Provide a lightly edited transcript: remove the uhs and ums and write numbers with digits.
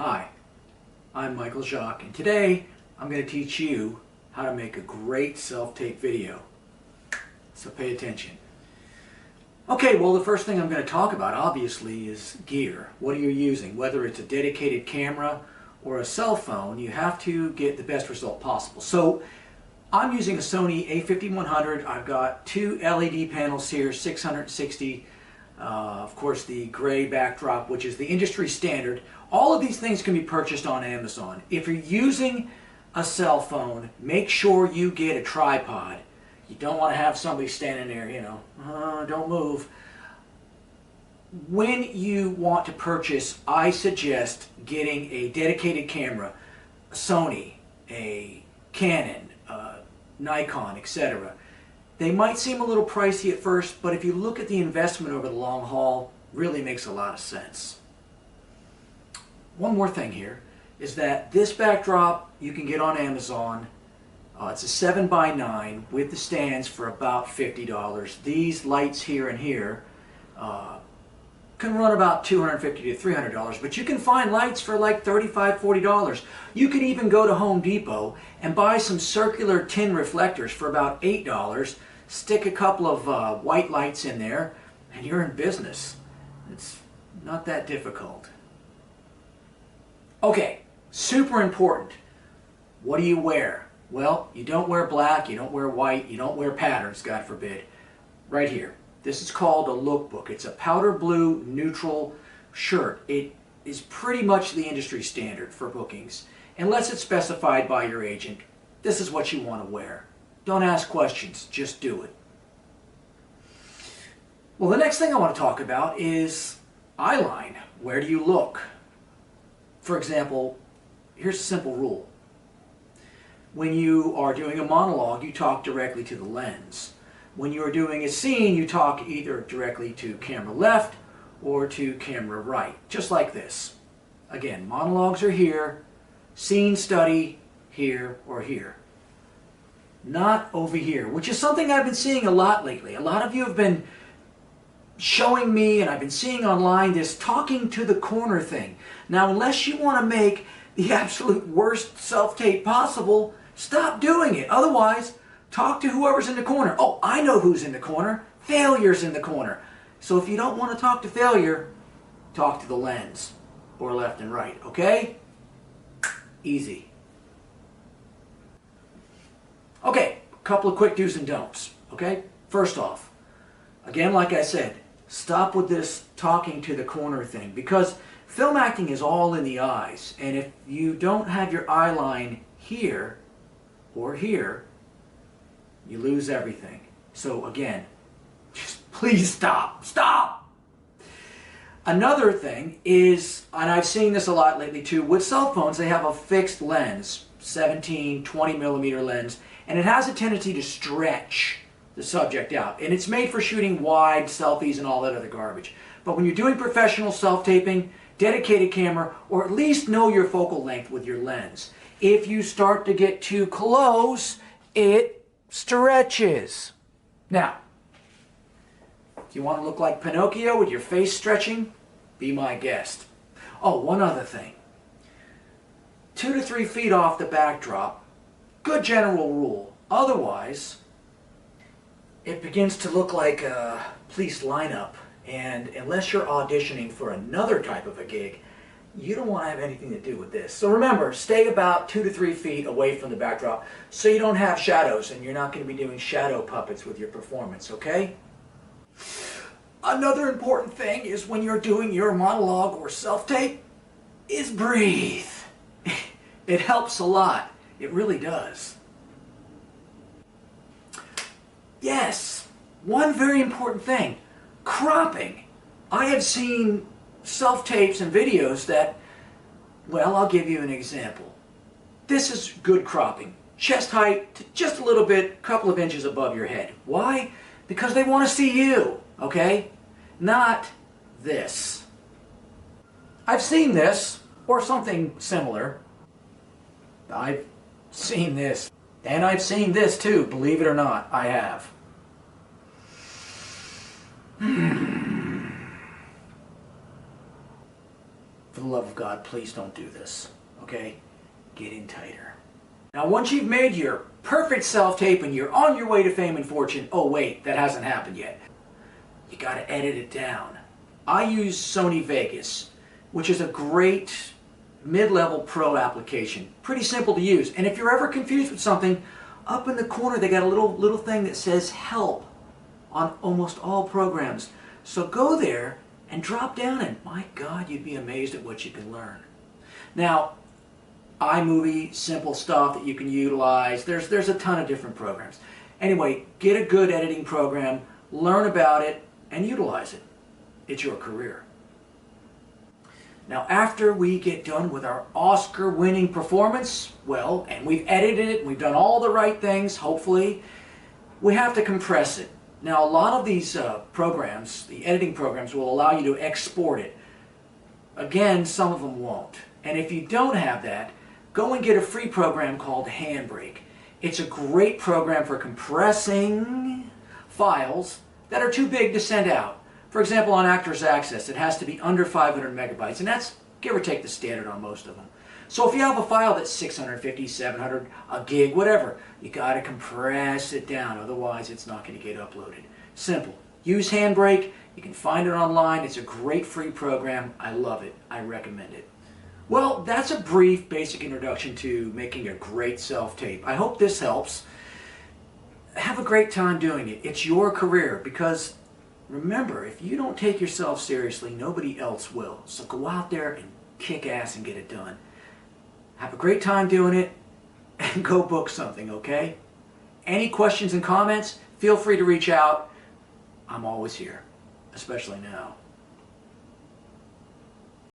Hi, I'm Jacques, and today I'm going to teach you how to make a great self-tape video. So pay attention. Okay, well, the first thing I'm going to talk about obviously is gear. What are you using? Whether it's a dedicated camera or a cell phone, you have to get the best result possible. So I'm using a Sony a5100. I've got two LED panels here, 660. Of course, the gray backdrop, which is the industry standard. All of these things can be purchased on Amazon. If you're using a cell phone, make sure you get a tripod. You don't want to have somebody standing there, don't move. When you want to purchase, I suggest getting a dedicated camera, a Sony, a Canon, Nikon, etc. They might seem a little pricey at first, but if you look at the investment over the long haul, really makes a lot of sense. One more thing here is that this backdrop you can get on Amazon. It's a 7x9 with the stands for about $50. These lights here and here can run about $250 to $300, but you can find lights for like $35, $40. You could even go to Home Depot and buy some circular tin reflectors for about $8, stick a couple of white lights in there, and you're in business. It's not that difficult. Okay, super important. What do you wear? Well, you don't wear black, you don't wear white, you don't wear patterns, God forbid. Right here. This is called a lookbook. It's a powder blue neutral shirt. It is pretty much the industry standard for bookings. Unless it's specified by your agent, this is what you want to wear. Don't ask questions, just do it. Well, the next thing I want to talk about is eyeline. Where do you look? For example, here's a simple rule. When you are doing a monologue, you talk directly to the lens. When you are doing a scene, you talk either directly to camera left or to camera right, just like this. Again, monologues are here, scene study here or here. Not over here, which is something I've been seeing a lot lately. A lot of you have been showing me, and I've been seeing online, this talking to the corner thing. Now, unless you want to make the absolute worst self-tape possible, stop doing it. Otherwise, talk to whoever's in the corner. Oh, I know who's in the corner. Failure's in the corner. So if you don't want to talk to failure, talk to the lens, or left and right, okay? Easy. Okay, a couple of quick do's and don'ts, okay? First off, again, like I said, stop with this talking to the corner thing, because film acting is all in the eyes, and if you don't have your eye line here or here, you lose everything. So again, just please stop. Stop! Another thing is, and I've seen this a lot lately too, with cell phones they have a fixed lens, 17, 20 millimeter lens, and it has a tendency to stretch the subject out. And it's made for shooting wide selfies and all that other garbage. But when you're doing professional self-taping, dedicated camera, or at least know your focal length with your lens. If you start to get too close, it stretches. Now, if you want to look like Pinocchio with your face stretching, be my guest. Oh, one other thing. 2 to 3 feet off the backdrop, good general rule. Otherwise, it begins to look like a police lineup. And unless you're auditioning for another type of a gig, you don't want to have anything to do with this. So remember, stay about 2 to 3 feet away from the backdrop so you don't have shadows and you're not going to be doing shadow puppets with your performance, okay? Another important thing is when you're doing your monologue or self-tape is breathe. It helps a lot. It really does. Yes, one very important thing, cropping. I have seen self-tapes and videos that, well, I'll give you an example. This is good cropping. Chest height to just a little bit, a couple of inches above your head. Why? Because they want to see you, okay? Not this. I've seen this, or something similar. I've seen this. And I've seen this too, believe it or not, I have. For the love of God, please don't do this. Okay? Get in tighter. Now, once you've made your perfect self-tape and you're on your way to fame and fortune, oh wait, that hasn't happened yet. You got to edit it down. I use Sony Vegas, which is a great mid-level pro application. Pretty simple to use. And if you're ever confused with something, up in the corner they got a little thing that says help on almost all programs. So go there and drop down, and my God, you'd be amazed at what you can learn. Now, iMovie, simple stuff that you can utilize. There's a ton of different programs. Anyway, get a good editing program, learn about it, and utilize it. It's your career. Now, after we get done with our Oscar-winning performance, well, and we've edited it, and we've done all the right things, hopefully, we have to compress it. Now, a lot of these programs, the editing programs, will allow you to export it. Again, some of them won't. And if you don't have that, go and get a free program called Handbrake. It's a great program for compressing files that are too big to send out. For example, on Actors Access, it has to be under 500 megabytes, and that's give or take the standard on most of them. So if you have a file that's 650, 700, a gig, whatever, you got to compress it down, otherwise it's not going to get uploaded. Simple. Use Handbrake. You can find it online. It's a great free program. I love it. I recommend it. Well, that's a brief, basic introduction to making a great self-tape. I hope this helps. Have a great time doing it. It's your career, because remember, if you don't take yourself seriously, nobody else will. So go out there and kick ass and get it done. Have a great time doing it, and go book something, okay? Any questions and comments, feel free to reach out. I'm always here, especially now.